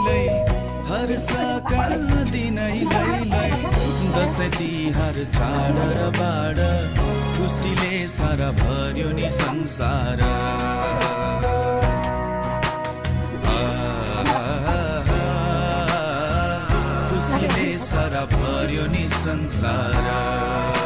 लै हर्षका दिनै लै दसैँ तिहार चाड र बाड खुसीले सारा भर्यो नि संसार खुसीले सारा भर्यो नि संसार